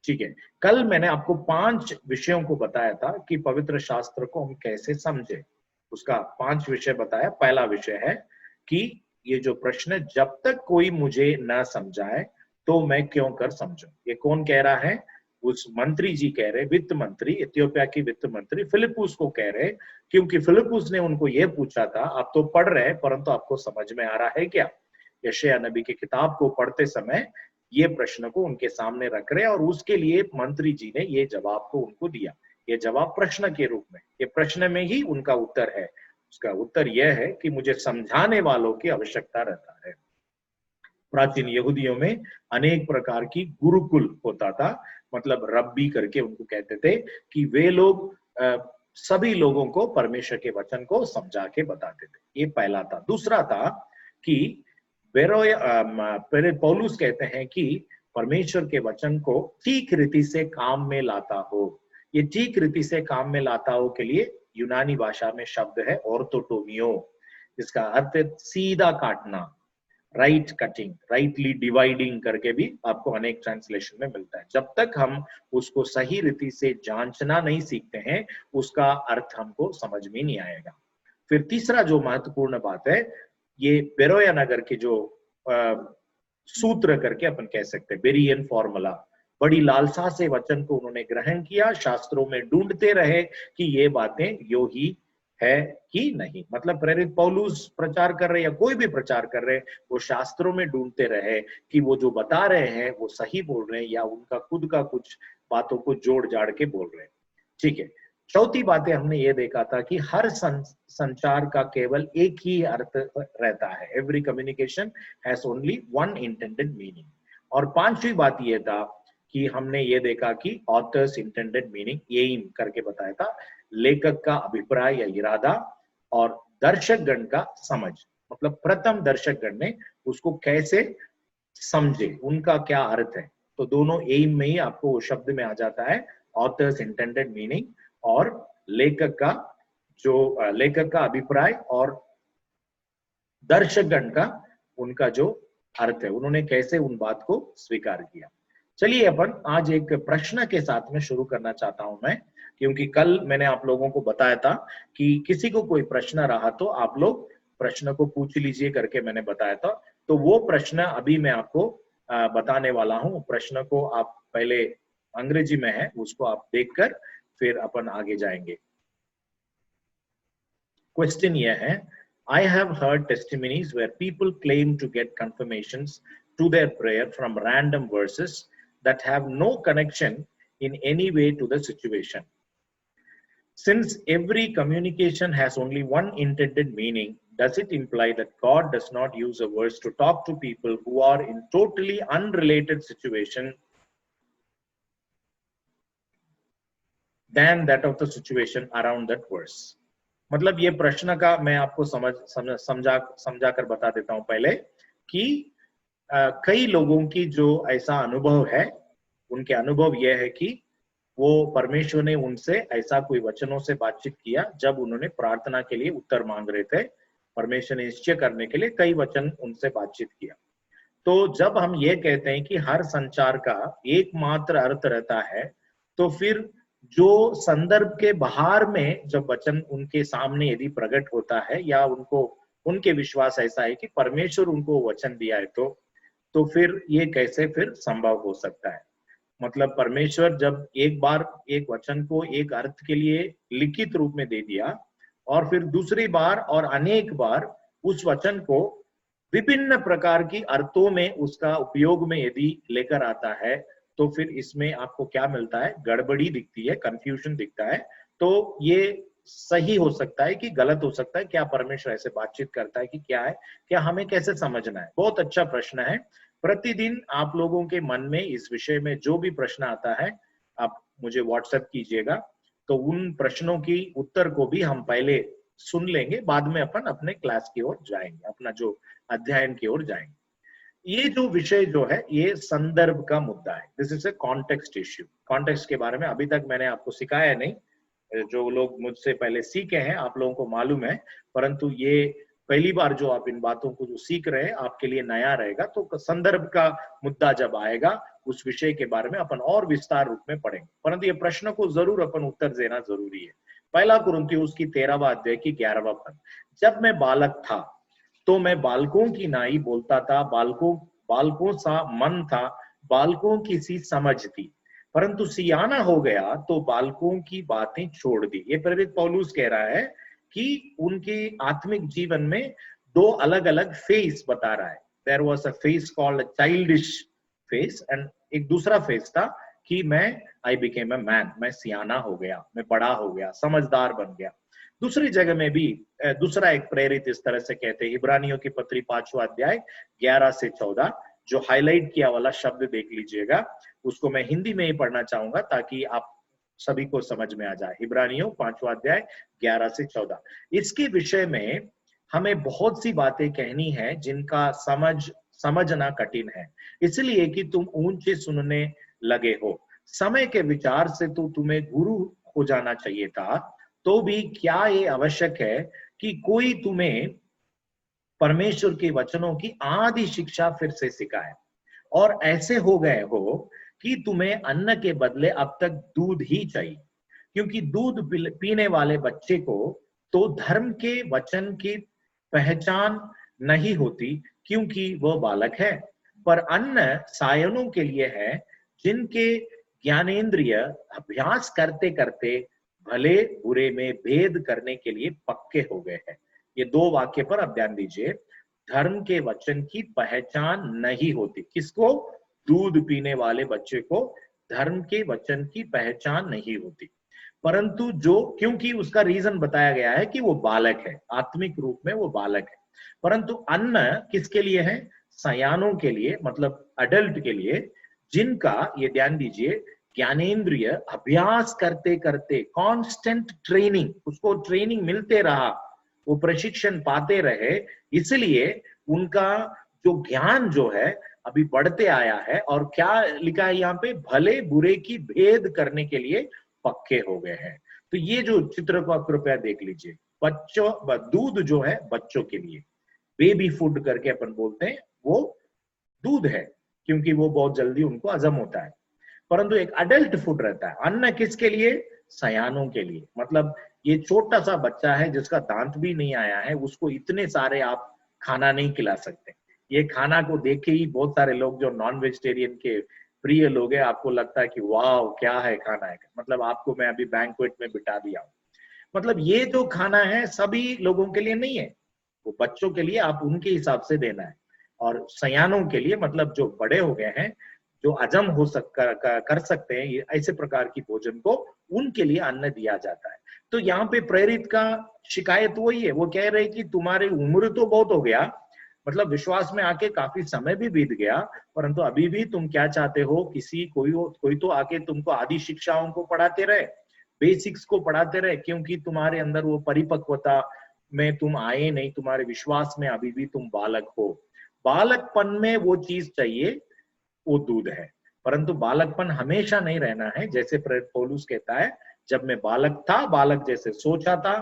ठीक है, कल मैंने आपको 5 विषयों को बताया था कि पवित्र शास्त्र को हम कैसे समझे। उसका 5 विषय बताया। पहला विषय है कि ये जो प्रश्न, जब तक कोई मुझे न समझाए तो मैं क्यों कर समझूं। ये कौन कह रहा है? उस मंत्री जी कह रहे, वित्त मंत्री, इथियोपिया की वित्त मंत्री फिलिप्पुस को कह रहे, क्योंकि फिलिप्पुस ने उनको ये पूछा था, आप तो पढ़ रहे हैं परंतु आपको समझ में आ रहा है क्या? यशायाह नबी की किताब को पढ़ते समय ये प्रश्न को उनके सामने रख रहे, और उसके लिए मंत्री जी ने ये जवाब को उनको दिया। ये जवाब प्रश्न के रूप में, ये प्रश्न में ही उनका उत्तर है। उसका उत्तर यह है कि मुझे समझाने वालों की आवश्यकता रहता है। प्राचीन यहूदियों में अनेक प्रकार की गुरुकुल होता था, मतलब रब्बी करके उनको कहते थे, कि वे लोग सभी लोगों को परमेश्वर के वचन को समझा के बताते थे। ये पहला था। दूसरा था कि पौलुस कहते हैं कि परमेश्वर के वचन को ठीक रीति से काम में लाता हो। ये ठीक रीति से काम में लाता हो के लिए यूनानी भाषा में शब्द है ऑर्थोटोमियो, जिसका अर्थ सीधा काटना, राइट कटिंग, राइटली डिवाइडिंग करके भी आपको अनेक ट्रांसलेशन में मिलता है। जब तक हम उसको सही रीति से जांचना नहीं सीखते हैं, उसका अर्थ हमको समझ में नहीं आएगा। फिर तीसरा जो महत्वपूर्ण बात है, ये बेरोया नगर के जो सूत्र करके अपन कह सकते हैं, बेरियन फॉर्मूला, बड़ी लालसा से वचन को उन्होंने ग्रहण किया, शास्त्रों में ढूंढते रहे कि ये बातें यो ही है कि नहीं। मतलब प्रेरित पौलुस प्रचार कर रहे या कोई भी प्रचार कर रहे, वो शास्त्रों में ढूंढते रहे कि वो जो बता रहे हैं वो सही बोल रहे हैं या उनका खुद का कुछ बातों को जोड़ जाड़ के बोल रहे हैं। ठीक है, चौथी बातें हमने ये देखा था कि हर संचार का केवल एक ही अर्थ रहता है। Every communication has only one intended meaning. और पांचवी बात ये था कि हमने ये देखा कि ऑथर्स इंटेंडेड मीनिंग, एम करके बताया था, लेखक का अभिप्राय या इरादा, और दर्शकगण का समझ, मतलब प्रथम दर्शकगण ने उसको कैसे समझे, उनका क्या अर्थ है। तो दोनों एम में ही आपको वो शब्द में आ जाता है, ऑथर्स इंटेंडेड मीनिंग और लेखक का अभिप्राय और दर्शकगण का उनका जो अर्थ है, उन्होंने कैसे उन बात को स्वीकार किया। चलिए अपन आज एक प्रश्न के साथ में शुरू करना चाहता हूं मैं, क्योंकि कल मैंने आप लोगों को बताया था कि किसी को कोई प्रश्न रहा तो आप लोग प्रश्न को पूछ लीजिए करके मैंने बताया था। तो वो प्रश्न अभी मैं आपको बताने वाला हूं। प्रश्न को आप पहले अंग्रेजी में है, उसको आप देखकर फिर अपन आगे जाएंगे। क्वेश्चन यह है, I have heard testimonies where people claim to get confirmations to their prayer from random verses that have no connection in any way to the situation. Since every communication has only one intended meaning, does it imply that God does not use a verse to talk to people who are in totally unrelated situation than that of the situation around that verse? मतलब ये प्रश्न का मैं आपको समझा कर बता देता हूं पहले कि कई लोगों की जो ऐसा अनुभव है, उनके अनुभव यह है कि वो परमेश्वर ने उनसे ऐसा कोई वचनों से बातचीत किया जब उन्होंने प्रार्थना के लिए उत्तर मांग रहे थे। परमेश्वर ने निश्चय करने के लिए कई वचन उनसे बातचीत किया। तो जब हम ये कहते हैं कि हर संचार का एकमात्र अर्थ रहता है, तो फिर जो संदर्भ के बाहर में जब वचन उनके सामने यदि प्रकट होता है या उनके विश्वास ऐसा है कि परमेश्वर उनको वचन दिया है, तो फिर ये कैसे फिर संभव हो सकता है। मतलब परमेश्वर जब एक बार एक वचन को एक अर्थ के लिए लिखित रूप में दे दिया और फिर दूसरी बार और अनेक बार उस वचन को विभिन्न प्रकार की अर्थों में उसका उपयोग में यदि लेकर आता है, तो फिर इसमें आपको क्या मिलता है? गड़बड़ी दिखती है, कंफ्यूजन दिखता है। तो ये सही हो सकता है कि गलत हो सकता है। क्या परमेश्वर ऐसे बातचीत करता है कि क्या है, क्या हमें कैसे समझना है? बहुत अच्छा प्रश्न है। प्रतिदिन आप लोगों के मन में इस विषय में जो भी प्रश्न आता है, आप मुझे व्हाट्सएप कीजिएगा, तो उन प्रश्नों की उत्तर को भी हम पहले सुन लेंगे, बाद में अपन अपने क्लास की ओर जाएंगे, अपना जो अध्ययन की ओर जाएंगे। ये जो विषय जो है, ये संदर्भ का मुद्दा है। This is a context issue. Context के बारे में अभी तक मैंने आपको सिखाया नहीं, जो लोग मुझसे पहले सीखे हैं आप लोगों को मालूम है, परंतु ये पहली बार जो आप इन बातों को जो सीख रहे हैं आपके लिए नया रहेगा, तो संदर्भ का मुद्दा जब आएगा उस विषय के बारे में अपन और विस्तार रूप में पढ़ेंगे, परंतु ये प्रश्न को जरूर अपन उत्तर देना जरूरी है। पहला कुरिन्थियों की 13वां अध्याय की 11वां पद, जब मैं बालक था तो मैं बालकों की नाई बोलता था, बालकों सा मन था, बालकों की सी समझ थी, परंतु सियाना हो गया तो बालकों की बातें छोड़ दी। ये प्रेरित पौलुस कह रहा है कि उनके आत्मिक जीवन में दो अलग अलग फेज बता रहा है। There was a phase called childish phase, and एक दूसरा फेज था कि आई बिकेम अ मैन, मैं सियाना हो गया, मैं बड़ा हो गया, समझदार बन गया। दूसरी जगह में भी दूसरा एक प्रेरित इस तरह से कहते हैं, इब्रानियों की पत्री 5वां अध्याय 11 से 14, जो हाईलाइट किया वाला शब्द देख लीजिएगा, उसको मैं हिंदी में ही पढ़ना चाहूंगा ताकि आप सभी को समझ में आ जाए। इब्रानियों 5वां अध्याय 11 से 14, इसके विषय में हमें बहुत सी बातें कहनी है जिनका समझना कठिन है, इसलिए कि तुम ऊंचे सुनने लगे हो। समय के विचार से तो तुम्हें गुरु हो जाना चाहिए था, तो भी क्या ये आवश्यक है कि कोई तुम्हें परमेश्वर के वचनों की आधी शिक्षा फिर से सिखाए, और ऐसे हो गए हो कि तुम्हें अन्न के बदले अब तक दूध ही चाहिए, क्योंकि दूध पीने वाले बच्चे को तो धर्म के वचन की पहचान नहीं होती, क्योंकि वह बालक है, पर अन्न सायनों के लिए है, जिनके ज्ञानेंद्रिय अभ्यास करते करते भले बुरे में भेद करने के लिए पक्के हो गए हैं। ये दो वाक्य पर आप ध्यान दीजिए। धर्म के वचन की पहचान नहीं होती, किसको? दूध पीने वाले बच्चे को धर्म के वचन की पहचान नहीं होती, परंतु क्योंकि उसका रीजन बताया गया है कि वो बालक है, आत्मिक रूप में वो बालक है। परंतु अन्न किसके लिए है? सयानों के लिए, मतलब अडल्ट के लिए, जिनका, ये ध्यान दीजिए, ज्ञानेंद्रिय अभ्यास करते करते, कांस्टेंट ट्रेनिंग, उसको ट्रेनिंग मिलते रहा, वो प्रशिक्षण पाते रहे, इसलिए उनका जो ज्ञान जो है अभी बढ़ते आया है। और क्या लिखा है यहाँ पे? भले बुरे की भेद करने के लिए पक्के हो गए हैं। तो ये जो चित्र को आप कृपया देख लीजिए, दूध जो है बच्चों के लिए, बेबी फूड करके अपन बोलते हैं, वो दूध है क्योंकि वो बहुत जल्दी उनको हजम होता है। परंतु एक अडल्ट फूड रहता है। अन्न किसके लिए? सयानों के लिए। मतलब ये छोटा सा बच्चा है जिसका दांत भी नहीं आया है, उसको इतने सारे आप खाना नहीं खिला सकते। ये खाना को देखे ही बहुत सारे लोग जो नॉन वेजिटेरियन के प्रिय लोग हैं, आपको लगता है कि वाह क्या है खाना है, मतलब आपको मैं अभी बैंक्वेट में बिठा दिया हूँ। मतलब ये जो खाना है सभी लोगों के लिए नहीं है, वो बच्चों के लिए आप उनके हिसाब से देना है। और सयानों के लिए, मतलब जो बड़े हो गए हैं, जो हजम कर सकते हैं ये ऐसे प्रकार की भोजन को, उनके लिए अन्न दिया जाता है। तो यहाँ पे प्रेरित का शिकायत वही है, वो कह रहे कि तुम्हारी उम्र तो बहुत हो गया, मतलब विश्वास में आके काफी समय भी बीत गया, परंतु अभी भी तुम क्या चाहते हो? कोई तो आके तुमको आदि शिक्षाओं को पढ़ाते रहे, बेसिक्स को पढ़ाते रहे, क्योंकि तुम्हारे अंदर वो परिपक्वता में तुम आए नहीं, तुम्हारे विश्वास में अभी भी तुम बालक हो। बालकपन में वो चीज चाहिए, वो दूध है। परंतु बालकपन हमेशा नहीं रहना है। जैसे प्रेरित पौलुस कहता है, जब मैं बालक था, बालक जैसे सोचा था,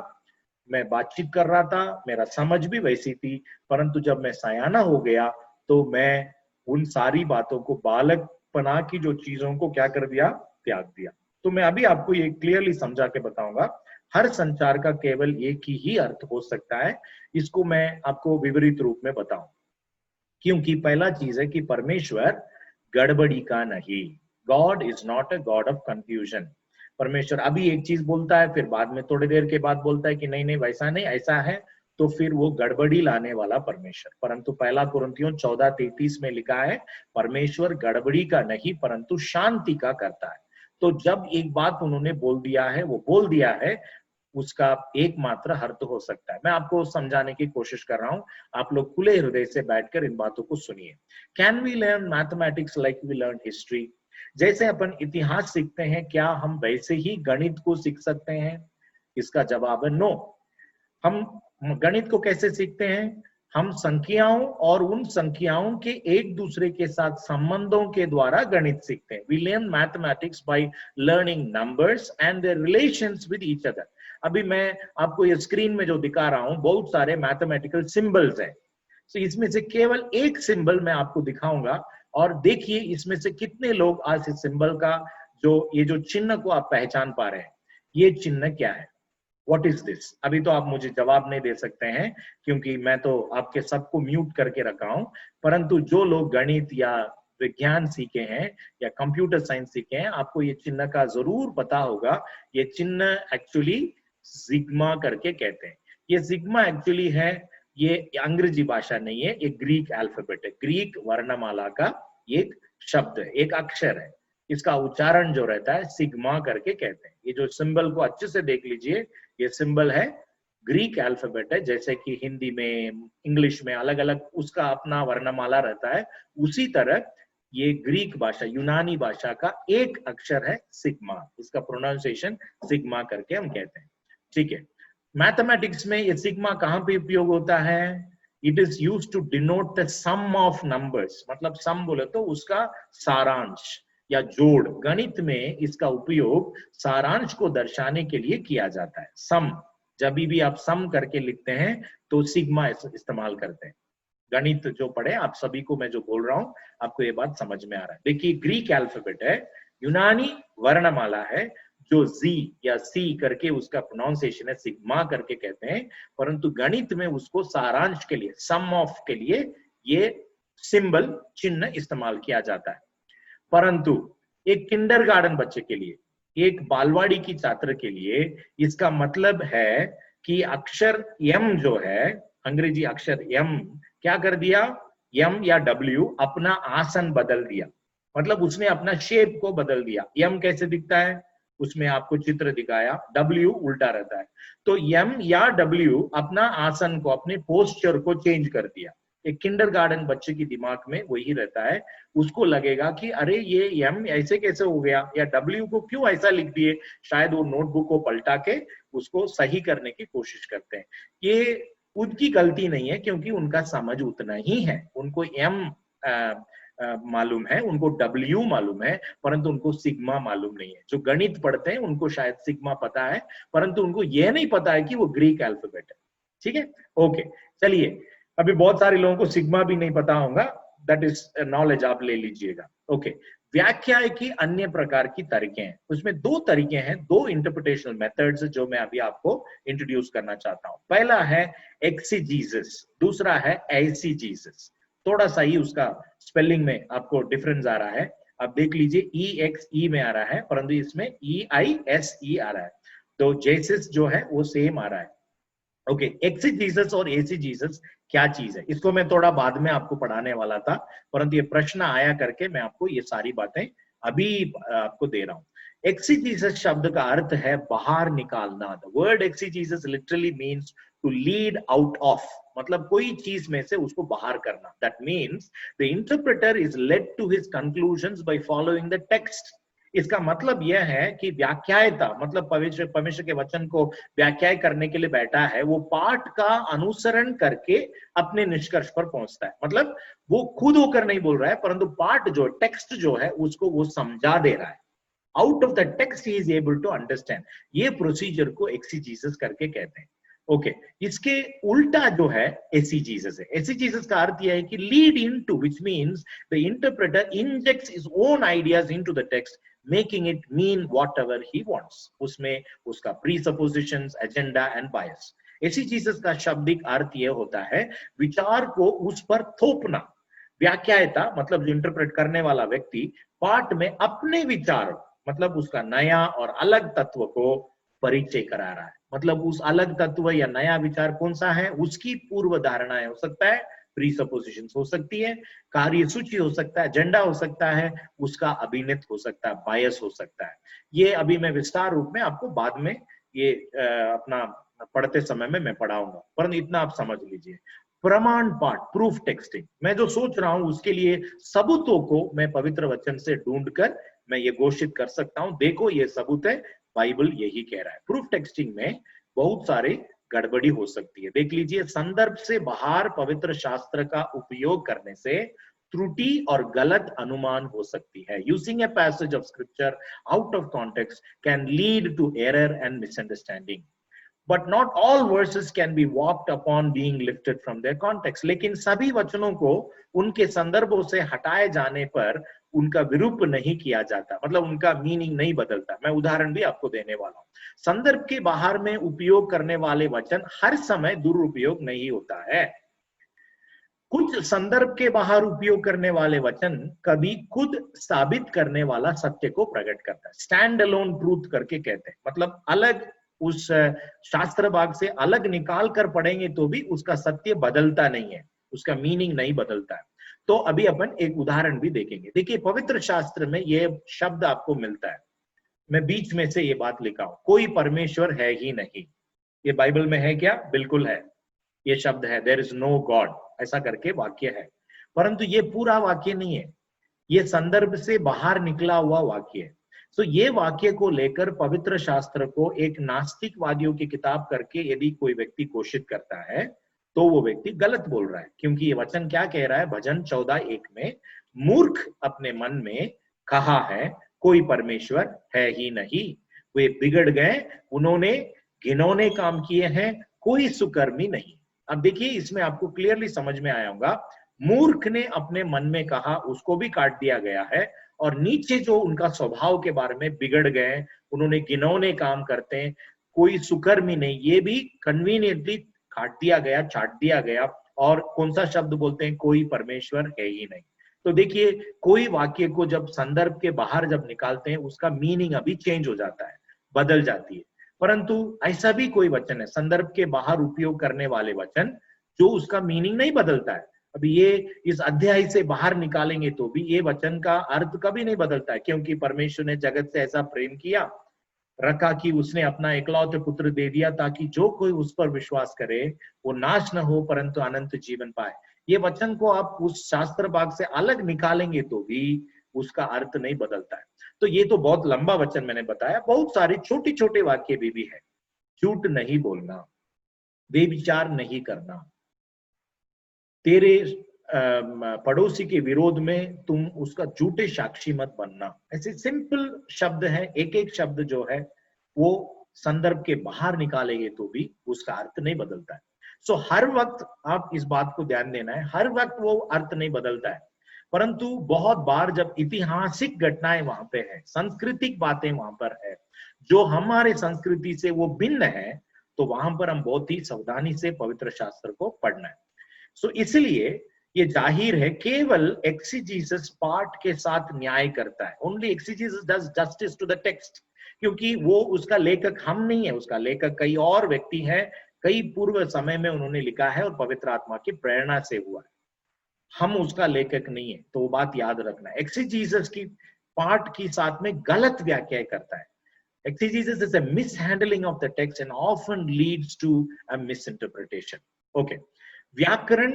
मैं बातचीत कर रहा था, मेरा समझ भी वैसी थी, परंतु जब मैं सयाना हो गया तो मैं उन सारी बातों को, बालकपना की जो चीजों को क्या कर दिया? त्याग दिया। तो मैं अभी आपको ये क्लियरली समझा के बताऊंगा। हर संचार का केवल एक ही अर्थ हो सकता है, इसको मैं आपको विपरीत रूप में बताऊं। क्योंकि पहला चीज है कि परमेश्वर गड़बड़ी का नहीं, God is not a God of confusion. परमेश्वर अभी एक चीज बोलता है, फिर बाद में थोड़ी देर के बाद बोलता है कि नहीं नहीं वैसा नहीं, ऐसा है, तो फिर वो गड़बड़ी लाने वाला परमेश्वर। परंतु पहला कुरिन्थियों 14:33 में लिखा है, परमेश्वर गड़बड़ी का नहीं परंतु शांति का करता है। तो जब एक बात उन्होंने बोल दिया है, वो बोल दिया है, उसका एकमात्र अर्थ हो सकता है। मैं आपको समझाने की कोशिश कर रहा हूं, आप लोग खुले हृदय से बैठकर इन बातों को सुनिए। Can we learn mathematics like we learn history? जैसे अपन इतिहास सीखते हैं, क्या हम वैसे ही गणित को सीख सकते हैं? इसका जवाब है नो। हम गणित को कैसे सीखते हैं? हम संख्याओं और उन संख्याओं के एक दूसरे के साथ संबंधों के द्वारा गणित सीखते हैं। We learn mathematics by learning numbers and their relations with each other. अभी मैं आपको ये स्क्रीन में जो दिखा रहा हूं बहुत सारे मैथमेटिकल सिंबल्स हैं। तो इसमें से केवल एक सिंबल मैं आपको दिखाऊंगा और देखिए इसमें से कितने लोग आज इस सिंबल का ये जो चिन्ह को आप पहचान पा रहे हैं। ये चिन्ह क्या है? What is this? अभी तो आप मुझे जवाब नहीं दे सकते हैं क्योंकि मैं तो आपके सबको म्यूट करके रखा हूं, परंतु जो लोग गणित या विज्ञान सीखे हैं या कंप्यूटर साइंस सीखे हैं, आपको ये चिन्ह का जरूर पता होगा। ये चिन्ह एक्चुअली सिग्मा करके कहते हैं। ये सिग्मा एक्चुअली है, ये अंग्रेजी भाषा नहीं है, ये ग्रीक अल्फाबेट है, ग्रीक वर्णमाला का एक शब्द है, एक अक्षर है। इसका उच्चारण जो रहता है सिग्मा करके कहते हैं। ये जो सिंबल को अच्छे से देख लीजिए, ये सिंबल है ग्रीक अल्फाबेट है। जैसे कि हिंदी में, इंग्लिश में अलग अलग उसका अपना वर्णमाला रहता है, उसी तरह ये ग्रीक भाषा, यूनानी भाषा का एक अक्षर है सिग्मा। इसका प्रोनाउंसिएशन सिग्मा करके हम कहते हैं। ठीक है, मैथमेटिक्स में ये सिग्मा कहां पे उपयोग होता है? It is used to denote the sum of numbers. मतलब सम बोले तो उसका सारांश या जोड़। गणित में इसका उपयोग सारांश को दर्शाने के लिए किया जाता है। सम, जब भी आप सम करके लिखते हैं तो सिग्मा इस्तेमाल करते हैं। गणित जो पढ़े आप सभी को मैं जो बोल रहा हूं, आपको ये बात समझ में आ रहा है। देखिए ग्रीक अल्फाबेट है, यूनानी वर्णमाला है, जो जी या सी करके उसका प्रोनाउंसिएशन है सिग्मा करके कहते हैं, परंतु गणित में उसको सारांश के लिए, सम ऑफ के लिए ये सिंबल, चिन्ह इस्तेमाल किया जाता है। परंतु एक किंडरगार्टन बच्चे के लिए, एक बालवाड़ी की छात्र के लिए इसका मतलब है कि अक्षर एम जो है, अंग्रेजी अक्षर एम क्या कर दिया? एम या डब्ल्यू अपना आसन बदल दिया, मतलब उसने अपना शेप को बदल दिया। एम कैसे दिखता है? उसमें आपको चित्र दिखाया, डब्ल्यू उल्टा रहता है। तो एम या डब्ल्यू अपना आसन को, अपने पोस्चर को चेंज कर दिया। एक किंडरगार्टन बच्चे की दिमाग में वही रहता है। उसको लगेगा कि अरे ये एम ऐसे कैसे हो गया, या डब्ल्यू को क्यों ऐसा लिख दिए। शायद वो नोटबुक को पलटा के उसको सही करने की कोशिश करते हैं। ये उनकी गलती नहीं है, क्योंकि उनका समझ उतना ही है। उनको एम मालूम है, उनको डब्ल्यू मालूम है, परंतु उनको सिग्मा मालूम नहीं है। जो गणित पढ़ते हैं उनको शायद सिग्मा पता है, परंतु उनको यह नहीं पता है कि वो ग्रीक अल्फाबेट है। ठीक है, ओके। चलिए, अभी बहुत सारे लोगों को सिग्मा भी नहीं पता होगा, दैट इज नॉलेज, आप ले लीजिएगा। ओके, व्याख्या की अन्य प्रकार की तरीके हैं। उसमें दो तरीके हैं, दो इंटरप्रिटेशनल मेथड्स जो मैं अभी आपको इंट्रोड्यूस करना चाहता हूं। पहला है एक्सीजीसिस, दूसरा है एसीजीसिस। थोड़ा सा ही उसका स्पेलिंग में आपको डिफरेंस आ रहा है। आप देख लीजिए, EXE में आ रहा है, परंतु इसमें EISE आ रहा है। तो जेसिस जो है वो सेम आ रहा है। ओके, एक्सीजीसस और एसीजीसस क्या चीज है, इसको मैं थोड़ा बाद में आपको पढ़ाने वाला था, परंतु ये प्रश्न आया करके मैं आपको ये सारी बातें अभी आपको दे रहा हूं। एक्सीजीसस शब्द का अर्थ है बाहर निकालना। The word exegesis literally means to lead out of, मतलब कोई चीज में से उसको बाहर करना। That means the interpreter is led to his conclusions by following the text. इसका मतलब यह है कि व्याख्याता, मतलब परमेश्वर के वचन को व्याख्या करने के लिए बैठा है, वो पाठ का अनुसरण करके अपने निष्कर्ष पर पहुंचता है। मतलब वो खुद होकर नहीं बोल रहा है, परंतु पाठ जो टेक्स्ट जो है उसको वो समझा दे रहा है। Out of the text he is able to understand. ये प्रोसीजर को एक्सीजीसस करके कहते हैं। ओके, इसके उल्टा जो है एसीजीसस है। एसीजीसस का अर्थ यह है कि lead into, which means the interpreter injects his own ideas into the text, making it mean whatever he wants. उसमें उसका presuppositions, agenda and bias. एक्सीजीसस का शाब्दिक अर्थ यह होता है विचार को उस पर थोपना। व्याख्याता मतलब जो इंटरप्रेट करने वाला व्यक्ति पाठ में अपने विचार, मतलब उसका नया और अलग तत्व को परिचय करा रहा है। मतलब उस अलग तत्व या नया विचार कौन सा है, उसकी पूर्व धारणाएं हो सकता है, प्रीसपोजिशंस हो सकती है, कार्य सूची हो सकता है, एजेंडा हो सकता है, उसका अभिनित हो सकता है, बायस हो सकता है। ये अभी मैं विस्तार रूप में आपको बाद में ये अपना पढ़ते समय में मैं पढ़ाऊंगा, परंतु इतना आप समझ लीजिए। प्रमाण पाठ, प्रूफ टेक्स्टिंग, मैं जो सोच रहा हूं उसके लिए सबूतों को मैं पवित्र वचन से ढूंढकर मैं ये घोषित कर सकता हूं, देखो ये सबूत है, बाइबल यही कह रहा है। प्रूफ टेक्स्टिंग में बहुत सारे गड़बड़ी हो सकती है। देख लीजिए, संदर्भ से बाहर पवित्र शास्त्र का उपयोग करने से त्रुटि और गलत अनुमान हो सकती है। Using a passage of scripture out of context can lead to error and misunderstanding. But not all verses can be walked upon being lifted from their context. लेकिन सभी वचनों को उनके संदर्भों से हटाए जाने पर उनका विरूप नहीं किया जाता, मतलब उनका मीनिंग नहीं बदलता। मैं उदाहरण भी आपको देने वाला हूं। संदर्भ के बाहर में उपयोग करने वाले वचन हर समय दुरुपयोग नहीं होता है। कुछ संदर्भ के बाहर उपयोग करने वाले वचन कभी खुद साबित करने वाला सत्य को प्रकट करता है। स्टैंड अलोन ट्रूथ करके कहते हैं, मतलब अलग उस शास्त्र भाग से अलग निकाल कर पढ़ेंगे तो भी उसका सत्य बदलता नहीं है, उसका मीनिंग नहीं बदलता है। तो अभी अपन एक उदाहरण भी देखेंगे। देखिए, पवित्र शास्त्र में ये शब्द आपको मिलता है, मैं बीच में से ये बात लिखा हूं, कोई परमेश्वर है ही नहीं। ये बाइबल में है क्या? बिल्कुल है। ये शब्द है, देयर इज नो गॉड, ऐसा करके वाक्य है। परंतु ये पूरा वाक्य नहीं है, ये संदर्भ से बाहर निकला हुआ वाक्य है। तो ये वाक्य को लेकर पवित्र शास्त्र को एक नास्तिकवादियों की किताब करके यदि कोई व्यक्ति घोषित करता है तो वो व्यक्ति गलत बोल रहा है। क्योंकि ये वचन क्या कह रहा है? भजन 14:1 में, मूर्ख अपने मन में कहा है कोई परमेश्वर है ही नहीं, वे बिगड़ गए, उन्होंने घिनौने काम किए हैं, कोई सुकर्मी नहीं। अब देखिए, इसमें आपको क्लियरली समझ में आया होगा, मूर्ख ने अपने मन में कहा, उसको भी काट दिया गया है, और नीचे जो उनका स्वभाव के बारे में बिगड़ गए, उन्होंने घिनौने काम करते हैं, कोई सुकर्मी नहीं, ये भी कन्वीनियंटली काट दिया गया, चाट दिया गया। और कौन सा शब्द बोलते हैं? कोई परमेश्वर है ही नहीं। तो देखिए, कोई वाक्य को जब संदर्भ के बाहर जब निकालते हैं, उसका मीनिंग अभी चेंज हो जाता है, बदल जाती है। परंतु ऐसा भी कोई वचन है, संदर्भ के बाहर उपयोग करने वाले वचन, जो उसका मीनिंग नहीं बदलता है। अभी ये इस अध्याय से बाहर निकालेंगे तो भी ये वचन का अर्थ कभी नहीं बदलता है, क्योंकि परमेश्वर ने जगत से ऐसा प्रेम किया रखा कि उसने अपना एकलौते पुत्र दे दिया, ताकि जो कोई उस पर विश्वास करे वो नाश न हो परंतु अनंत जीवन पाए। ये वचन को आप उस शास्त्र भाग से अलग निकालेंगे तो भी उसका अर्थ नहीं बदलता है। तो ये तो बहुत लंबा वचन मैंने बताया, बहुत सारे छोटे छोटे वाक्य भी है। झूठ नहीं बोलना, बेविचार नहीं करना, तेरे पड़ोसी के विरोध में तुम उसका झूठे साक्षी मत बनना, ऐसे सिंपल शब्द हैं। एक एक शब्द जो है वो संदर्भ के बाहर निकालेंगे तो भी उसका अर्थ नहीं बदलता है। सो हर वक्त आप इस बात को ध्यान देना है, हर वक्त वो अर्थ नहीं बदलता है। परंतु बहुत बार जब ऐतिहासिक घटनाएं वहां पे है, सांस्कृतिक बातें वहां पर है, जो हमारे संस्कृति से वो भिन्न है, तो वहां पर हम बहुत ही सावधानी से पवित्र शास्त्र को पढ़ना है। सो इसलिए ये जाहिर है, केवल एक्सीजीसस पार्ट के साथ न्याय करता है। Only exegesis does justice to the text, क्योंकि वो उसका लेखक हम नहीं है, उसका लेखक कई और व्यक्ति हैं, कई पूर्व समय में उन्होंने लिखा है और पवित्र आत्मा की प्रेरणा से हुआ है। हम उसका लेखक नहीं है, तो वो बात याद रखना। एक्सीजीसस की पार्ट की साथ में गलत व्याख्या करता है। Exegesis is a mishandling of the text and often leads to a misinterpretation. Okay. व्याकरण,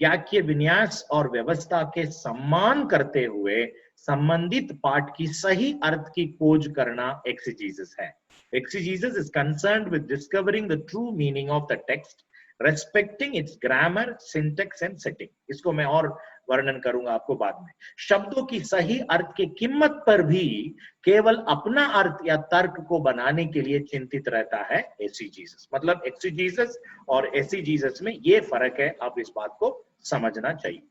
वाक्य विन्यास और व्यवस्था के सम्मान करते हुए संबंधित पाठ की सही अर्थ की खोज करना एक्सीजीसिस है। एक्सीजीसिस is concerned with discovering the true meaning of the text, respecting its grammar, syntax and setting. इसको मैं और वर्णन करूंगा आपको बाद में। शब्दों की सही अर्थ की कीमत पर भी केवल अपना अर्थ या तर्क को बनाने के लिए चिंतित रहता है एक्सीजीसिस। मतलब एक्सीजीसिस और एक्सीजीसिस में ये फर्क है, आप इस बात को समझना चाहिए।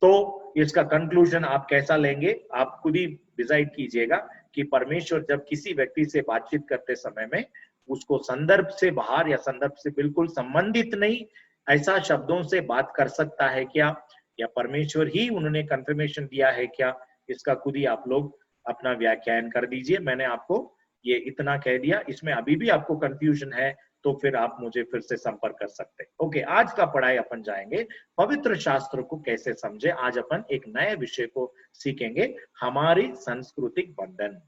तो इसका कंक्लूजन आप कैसा लेंगे, आप खुद ही डिसाइड कीजिएगा कि परमेश्वर जब किसी व्यक्ति से बातचीत करते समय में उसको संदर्भ से बाहर या संदर्भ से बिल्कुल संबंधित नहीं ऐसा शब्दों से बात कर सकता है क्या, या परमेश्वर ही उन्होंने कंफर्मेशन दिया है क्या, इसका खुद ही आप लोग अपना व्याख्यान कर दीजिए। मैंने आपको ये इतना कह दिया, इसमें अभी भी आपको कंफ्यूजन है तो फिर आप मुझे फिर से संपर्क कर सकते हैं। ओके, आज का पढ़ाई अपन जाएंगे पवित्र शास्त्र को कैसे समझे। आज अपन एक नए विषय को सीखेंगे, हमारी सांस्कृतिक बंधन।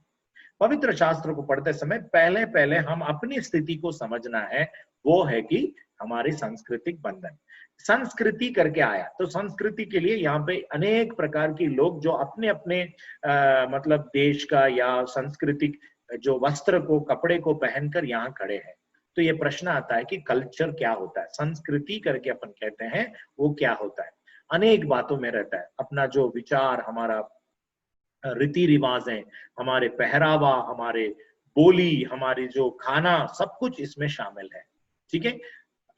पवित्र शास्त्र को पढ़ते समय पहले पहले हम अपनी स्थिति को समझना है, वो है कि हमारी सांस्कृतिक बंधन। संस्कृति करके आया तो संस्कृति के लिए यहाँ पे अनेक प्रकार के लोग जो अपने अपने मतलब देश का या सांस्कृतिक जो वस्त्र को, कपड़े को पहनकर यहाँ खड़े हैं। तो ये प्रश्न आता है कि कल्चर क्या होता है, संस्कृति करके अपन कहते हैं वो क्या होता है। अनेक बातों में रहता है, अपना जो विचार, हमारा रीति रिवाज है, हमारे पहरावा, हमारे बोली, हमारी जो खाना, सब कुछ इसमें शामिल है। ठीक है,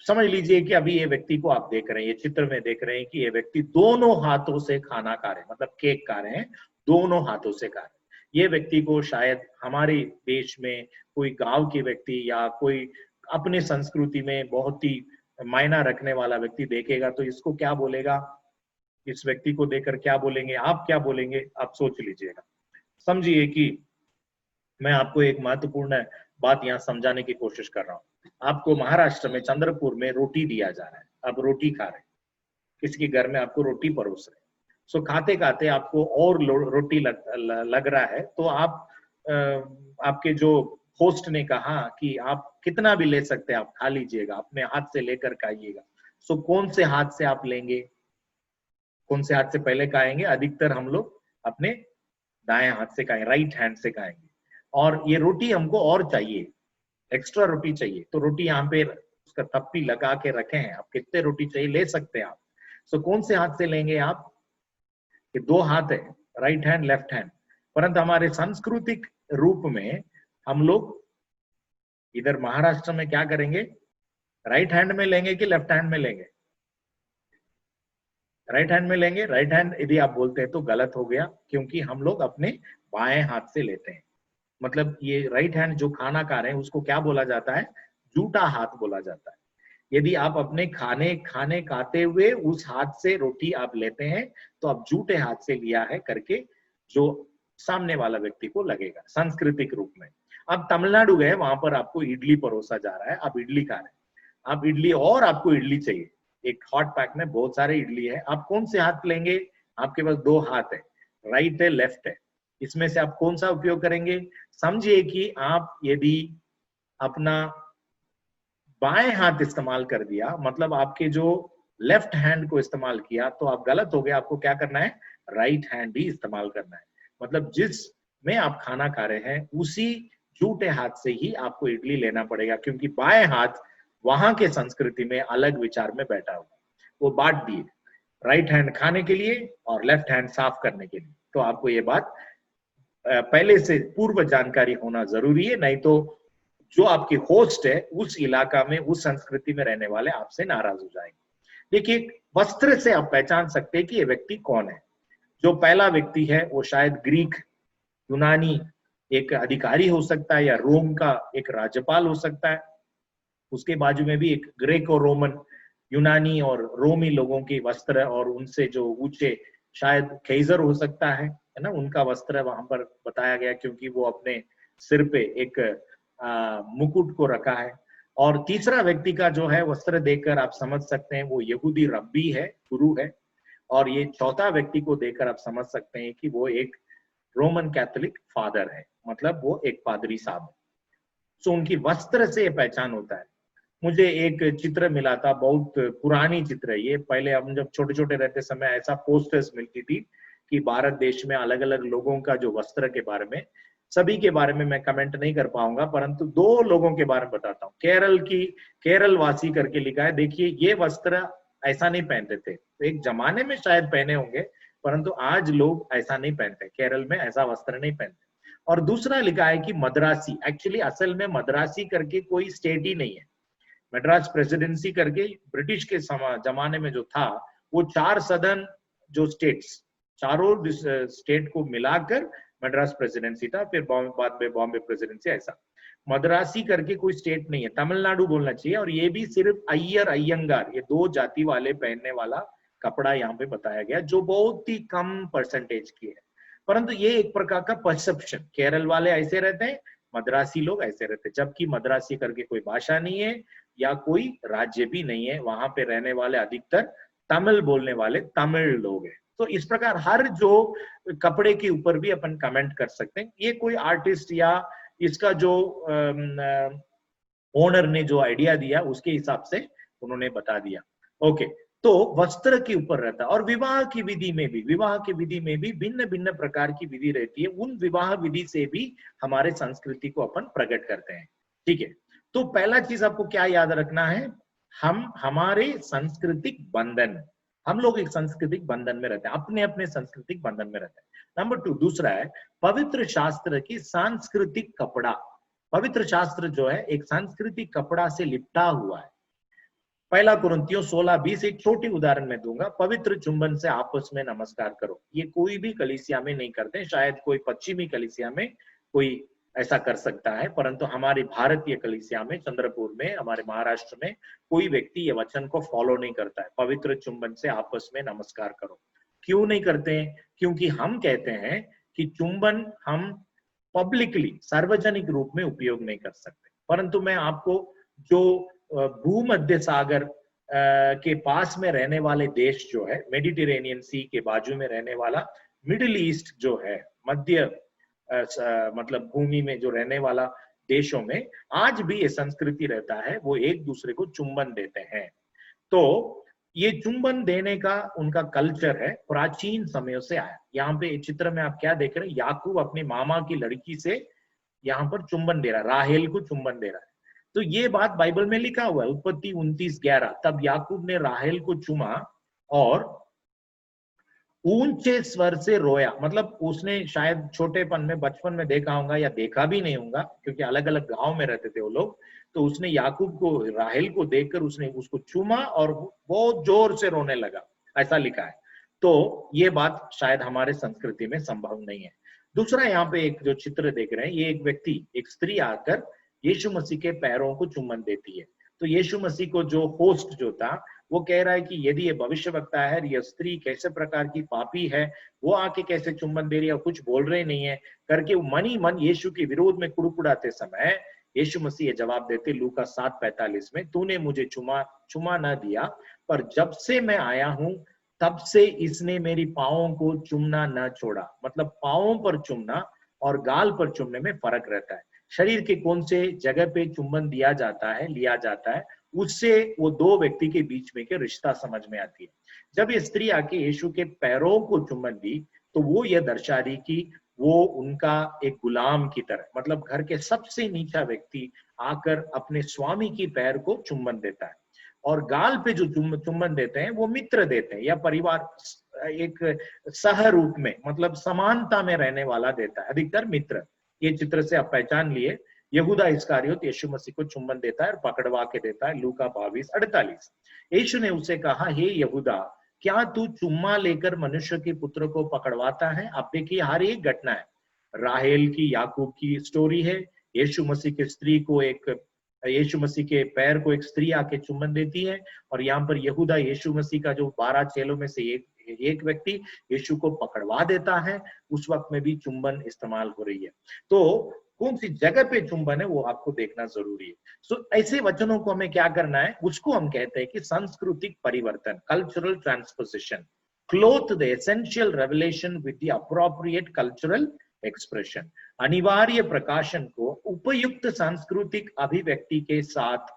समझ लीजिए कि अभी ये व्यक्ति को आप देख रहे हैं, ये चित्र में देख रहे हैं कि ये व्यक्ति दोनों हाथों से खाना खा रहे हैं, मतलब केक खा रहे हैं, दोनों हाथों से खा रहे हैं। ये व्यक्ति को शायद हमारे देश में कोई गांव के व्यक्ति या कोई अपने संस्कृति में बहुत ही मायना रखने वाला व्यक्ति देखेगा तो इसको क्या बोलेगा, इस व्यक्ति को देखकर क्या बोलेंगे, आप क्या बोलेंगे, आप सोच लीजिएगा। समझिए कि मैं आपको एक महत्वपूर्ण बात यहाँ समझाने की कोशिश कर रहा हूँ। आपको महाराष्ट्र में चंद्रपुर में रोटी दिया जा रहा है, आप रोटी खा रहे हैं, किसी के घर में आपको रोटी परोस रहे हैं। सो खाते खाते आपको और रोटी लग रहा है तो आप आपके जो होस्ट ने कहा कि आप कितना भी ले सकते हैं, आप खा लीजिएगा, अपने हाथ से लेकर खाइएगा। सो कौन से हाथ से आप लेंगे, कौन से हाथ से पहले खाएंगे? अधिकतर हम लोग अपने दाएं हाथ से खाएंगे, राइट हैंड से खाएंगे। और ये रोटी हमको और चाहिए, एक्स्ट्रा रोटी चाहिए, तो रोटी यहाँ पे उसका तप्पी लगा के रखे हैं, आप कितने रोटी चाहिए ले सकते हैं आप। सो कौन से हाथ से लेंगे आप? ये दो हाथ है, राइट हैंड लेफ्ट हैंड, परंतु हमारे सांस्कृतिक रूप में हम लोग इधर महाराष्ट्र में क्या करेंगे, राइट हैंड में लेंगे कि लेफ्ट हैंड में लेंगे? राइट हैंड में लेंगे। राइट हैंड यदि आप बोलते हैं तो गलत हो गया, क्योंकि हम लोग अपने बाएं हाथ से लेते हैं। मतलब ये राइट हैंड जो खाना खा रहे हैं उसको क्या बोला जाता है? जूठा हाथ बोला जाता है। यदि आप अपने खाने खाते हुए उस हाथ से रोटी आप लेते हैं तो आप जूठे हाथ से लिया है करके जो सामने वाला व्यक्ति को लगेगा सांस्कृतिक रूप में। अब तमिलनाडु गए, वहां पर आपको इडली परोसा जा रहा है, आप इडली खा रहे हैं, आप इडली और आपको इडली चाहिए, एक हॉट पैक में बहुत सारे इडली है, आप कौन से हाथ लेंगे? आपके पास दो हाथ है, राइट है लेफ्ट है, इसमें से आप कौन सा उपयोग करेंगे? समझिए कि आप यदि अपना बाएं हाथ इस्तेमाल कर दिया, मतलब आपके जो लेफ्ट हैंड को इस्तेमाल किया, तो आप गलत हो गए। आपको क्या करना है? राइट हैंड ही इस्तेमाल करना है। मतलब जिस में आप खाना खा रहे हैं उसी जूठे हाथ से ही आपको इडली लेना पड़ेगा, क्योंकि बाएं हाथ वहां के संस्कृति में अलग विचार में बैठा हुआ, वो बांट दिए, राइट हैंड खाने के लिए और लेफ्ट हैंड साफ करने के लिए। तो आपको ये बात पहले से पूर्व जानकारी होना जरूरी है, नहीं तो जो आपके होस्ट है उस इलाका में, उस संस्कृति में रहने वाले आपसे नाराज हो जाएंगे। देखिए, वस्त्र से आप पहचान सकते हैं कि ये व्यक्ति कौन है। जो पहला व्यक्ति है वो शायद ग्रीक यूनानी एक अधिकारी हो सकता है, या रोम का एक राज्यपाल हो सकता है। उसके बाजू में भी एक ग्रेको रोमन, यूनानी और रोमी लोगों के वस्त्र, और उनसे जो ऊंचे शायद कैसर हो सकता है ना, उनका वस्त्र वहां पर बताया गया, क्योंकि वो अपने सिर पे एक मुकुट को रखा है। और तीसरा व्यक्ति का जो है वस्त्र देखकर आप समझ सकते हैं वो यहूदी रब्बी है, गुरु है। और ये चौथा व्यक्ति को देखकर आप समझ सकते हैं कि वो एक रोमन कैथोलिक फादर है, मतलब वो एक पादरी साहब है। सो उनकी वस्त्र से पहचान होता है। मुझे एक चित्र मिला था, बहुत पुरानी चित्र है ये, पहले हम जब छोटे छोटे रहते समय ऐसा पोस्टर्स मिलती थी कि भारत देश में अलग अलग लोगों का जो वस्त्र के बारे में, सभी के बारे में मैं कमेंट नहीं कर पाऊंगा, परंतु दो लोगों के बारे में बताता हूँ। केरल वासी करके लिखा है, देखिए ये वस्त्र ऐसा नहीं पहनते थे, तो एक जमाने में शायद पहने होंगे, परंतु आज लोग ऐसा नहीं पहनते, केरल में ऐसा वस्त्र नहीं पहनते। और दूसरा लिखा है कि मद्रासी, एक्चुअली असल में मद्रासी करके कोई स्टेट ही नहीं है, मद्रास प्रेसिडेंसी करके ब्रिटिश के जमाने में जो था वो 4 सदर्न जो स्टेट्स, चारों स्टेट को मिलाकर मद्रास प्रेसिडेंसी था, फिर बाद में बॉम्बे प्रेसिडेंसी, ऐसा मद्रासी करके कोई स्टेट नहीं है, तमिलनाडु बोलना चाहिए। और ये भी सिर्फ अय्यर अयंगार, ये दो जाति वाले पहनने वाला कपड़ा यहाँ पे बताया गया, जो बहुत ही कम परसेंटेज की है। परंतु ये एक प्रकार का परसेप्शन, केरल वाले ऐसे रहते हैं, मद्रासी लोग ऐसे रहते हैं, जबकि मद्रासी करके कोई भाषा नहीं है या कोई राज्य भी नहीं है, वहां पे रहने वाले अधिकतर तमिल बोलने वाले तमिल लोग हैं। तो इस प्रकार हर जो कपड़े के ऊपर भी अपन कमेंट कर सकते हैं। ये कोई आर्टिस्ट या इसका जो ओनर ने जो आइडिया दिया उसके हिसाब से उन्होंने बता दिया। ओके, तो वस्त्र के ऊपर रहता है। और विवाह की विधि में भी भिन्न भिन्न प्रकार की विधि रहती है, उन विवाह विधि से भी हमारे संस्कृति को अपन प्रकट करते हैं। ठीक है, तो पहला चीज आपको क्या याद रखना है, हमारे सांस्कृतिक बंधन, हम लोग एक सांस्कृतिक बंधन में रहते हैं, अपने अपने सांस्कृतिक बंधन में रहते हैं। नंबर 2, दूसरा है पवित्र शास्त्र की सांस्कृतिक कपड़ा। पवित्र शास्त्र जो है एक सांस्कृतिक कपड़ा से लिपटा हुआ है। पहला कुरिन्थियों 16:20 एक छोटी उदाहरण में दूंगा, पवित्र चुंबन से आपस में नमस्कार करो। ये कोई भी कलीसिया में नहीं करते, शायद कोई पश्चिमी कलीसिया में कोई ऐसा कर सकता है, परंतु हमारी भारतीय कलीसिया में, चंद्रपुर में, हमारे महाराष्ट्र में कोई व्यक्ति ये वचन को फॉलो नहीं करता है, पवित्र चुंबन से आपस में नमस्कार करो। क्यों नहीं करते हैं? क्योंकि हम कहते हैं कि चुंबन हम पब्लिकली, सार्वजनिक रूप में उपयोग नहीं कर सकते। परंतु मैं आपको जो भूमध्य सागर के पास में रहने वाले देश जो है, मेडिटेरेनियन सी के बाजू में रहने वाला मिडिल ईस्ट जो है, मध्य मतलब भूमि में जो रहने वाला देशों में आज भी ये संस्कृति रहता है, वो एक दूसरे को चुंबन देते हैं। तो ये चुंबन देने का उनका कल्चर है, प्राचीन समयों से आया। यहाँ पे चित्र में आप क्या देख रहे हैं, याकूब अपने मामा की लड़की से यहाँ पर चुंबन दे रहा है, राहेल को चुंबन दे रहा है। तो ये बात बाइबल में लिखा हुआ है, उत्पत्ति 29:11। तब याकूब ने राहेल को चूमा और ऊंचे स्वर से रोया। मतलब उसने शायद छोटेपन में, बचपन में देखा होगा या देखा भी नहीं होगा, क्योंकि अलग अलग गांव में रहते थे वो लोग। तो उसने याकूब को, राहेल को देखकर उसने उसको चूमा और बहुत जोर से रोने लगा, ऐसा लिखा है। तो ये बात शायद हमारे संस्कृति में संभव नहीं है। दूसरा, यहाँ पे एक जो चित्र देख रहे हैं, ये एक व्यक्ति, एक स्त्री आकर यीशु मसीह के पैरों को चुम्बन देती है। तो यीशु मसीह को जो होस्ट जो था, वो कह रहा है कि यदि ये भविष्यवक्ता है, ये स्त्री कैसे प्रकार की पापी है, वो आके कैसे चुम्बन दे रही है, कुछ बोल रहे नहीं है करके मन ही मन यीशु के विरोध में कुड़कुड़ाते समय यीशु मसीह ये जवाब देते लूका 7:45 में, तूने मुझे चुमा न दिया, पर जब से मैं आया हूं तब से इसने मेरी पांवों को चुमना न छोड़ा। मतलब पांवों पर चुमना और गाल पर चुमने में फर्क रहता है। शरीर के कौन से जगह पे चुंबन दिया जाता है, लिया जाता है, उससे वो दो व्यक्ति के बीच में के रिश्ता समझ में आती है। जब ये स्त्री आके यीशु के पैरों को चुंबन दी, तो वो ये दर्शा रही कि वो उनका एक गुलाम की तरह, मतलब घर के सबसे नीचा व्यक्ति आकर अपने स्वामी की पैर को चुंबन देता है। और गाल पे जो चुंबन देते हैं वो मित्र देते हैं या परिवार, एक सह रूप में, मतलब समानता में रहने वाला देता है, अधिकतर मित्र। ये चित्र से आप पहचान लिए, यहूदा इस्करियोत यीशु मसीह को चुंबन देता है और पकड़वा के देता है, लूका 22:48। यीशु ने उसे कहा, हे यहूदा, क्या तू चुम्मा लेकर मनुष्य के पुत्र को पकड़वाता है? आप देखिए, हर एक घटना है, राहेल की, याकूब की स्टोरी है, यीशु मसीह के स्त्री को यीशु मसीह के पैर को एक स्त्री आके चुम्बन देती है, और यहाँ पर यहूदा यीशु मसीह का जो 12 चेलों में से एक व्यक्ति यीशु को पकड़वा देता है। उस वक्त में भी चुंबन इस्तेमाल हो रही है। तो कौन सी जगह पे चुंबन है वो आपको देखना जरूरी है। सो ऐसे वचनों को हमें क्या करना है, उसको हम कहते हैं कि सांस्कृतिक परिवर्तन, cultural transposition, cloth the essential revelation with the appropriate cultural expression. अनिवार्य प्रकाशन को उपयुक्त सांस्कृतिक अभिव्यक्ति के साथ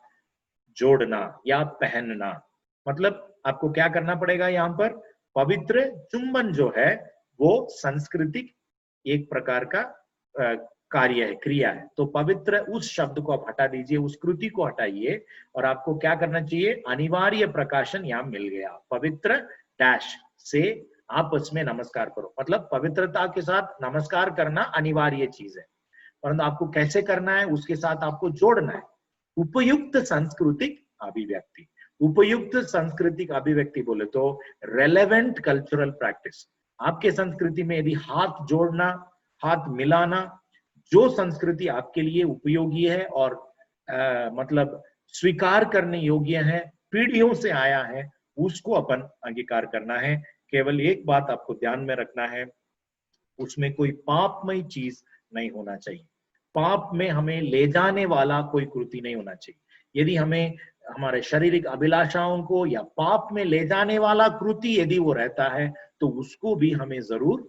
जोड़ना या पहनना। मतलब आपको क्या करना पड़ेगा, यहाँ पर पवित्र चुंबन जो है वो सांस्कृतिक एक प्रकार का कार्य है, क्रिया है। तो पवित्र उस शब्द को आप हटा दीजिए, उस कृति को हटाइए, और आपको क्या करना चाहिए, अनिवार्य प्रकाशन यहाँ मिल गया, पवित्र डैश से आपस में नमस्कार करो। मतलब पवित्रता के साथ नमस्कार करना अनिवार्य चीज है, परंतु आपको कैसे करना है, उसके साथ आपको जोड़ना है उपयुक्त सांस्कृतिक अभिव्यक्ति। उपयुक्त सांस्कृतिक अभिव्यक्ति बोले तो रेलेवेंट कल्चरल प्रैक्टिस। आपके संस्कृति में यदि हाथ जोड़ना, हाथ मिलाना, जो संस्कृति आपके लिए उपयोगी है और मतलब स्वीकार करने योग्य है, पीढ़ियों से आया है, उसको अपन अंगीकार करना है। केवल एक बात आपको ध्यान में रखना है, उसमें कोई पापमय चीज नहीं होना चाहिए। पाप में हमें ले जाने वाला कोई कृति नहीं होना चाहिए। यदि हमें हमारे शारीरिक अभिलाषाओं को या पाप में ले जाने वाला कृति यदि वो रहता है, तो उसको भी हमें जरूर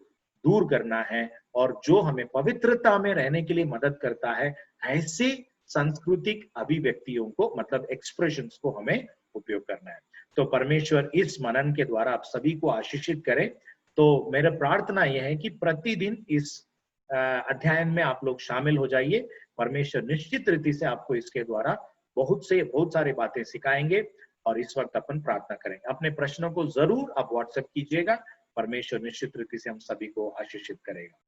दूर करना है। और जो हमें पवित्रता में रहने के लिए मदद करता है, ऐसे सांस्कृतिक अभिव्यक्तियों को, मतलब एक्सप्रेशंस को हमें उपयोग करना है। तो परमेश्वर इस मनन के द्वारा आप सभी को आशीषित करे। तो मेरा प्रार्थना यह है कि प्रतिदिन इस अध्ययन में आप लोग शामिल हो जाइए। परमेश्वर निश्चित रीति से आपको इसके द्वारा बहुत सारी बातें सिखाएंगे। और इस वक्त अपन प्रार्थना करेंगे। अपने प्रश्नों को जरूर आप व्हाट्सएप कीजिएगा। परमेश्वर निश्चित रीति से हम सभी को आशीषित करेगा।